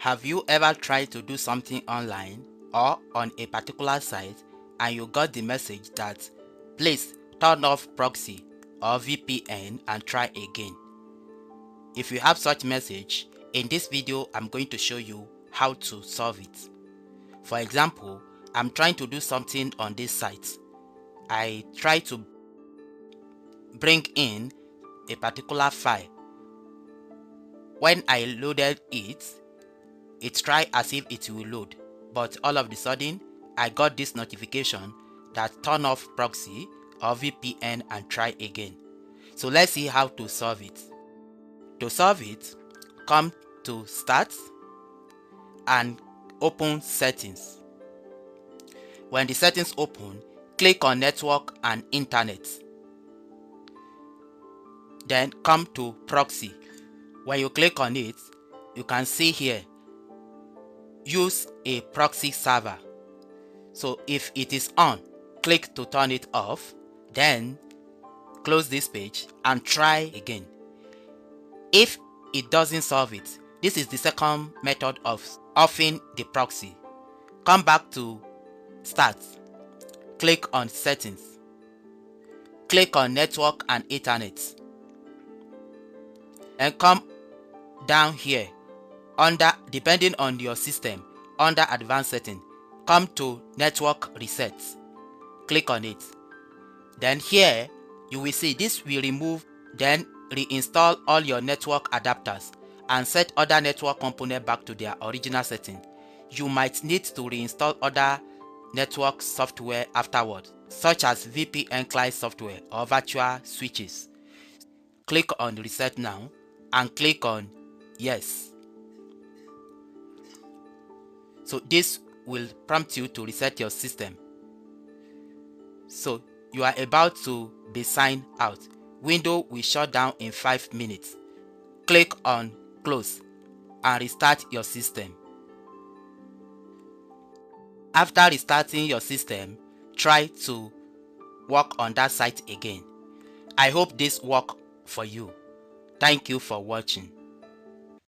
Have you ever tried to do something online or on a particular site and you got the message that please turn off proxy or VPN and try again? If you have such message, in this video I'm going to show you how to solve it. For example, I'm trying to do something on this site. I try to bring in a particular file. When I loaded it, it tried as if it will load, but all of a sudden I got this notification that turn off proxy or VPN and try again. So let's see how to solve it. To solve it, come to Start and open Settings. When the settings open, click on Network and Internet. Then come to Proxy. When you click on it, you can see here, use a proxy server. So if it is on, click to turn it off, then close this page and try again. If it doesn't solve it, this is the second method of offing the proxy. Come back to Start, click on Settings, click on Network and Internet, and come down here under, depending on your system, under Advanced Setting, come to Network Reset, click on it. Then here you will see this will remove, then reinstall all your network adapters and set other network components back to their original setting. You might need to reinstall other network software afterward, such as VPN client software or virtual switches. Click on Reset Now and click on Yes. So this will prompt you to reset your system. So you are about to be signed out. Windows will shut down in 5 minutes. Click on Close and restart your system. After restarting your system, try to work on that site again. I hope this worked for you. Thank you for watching.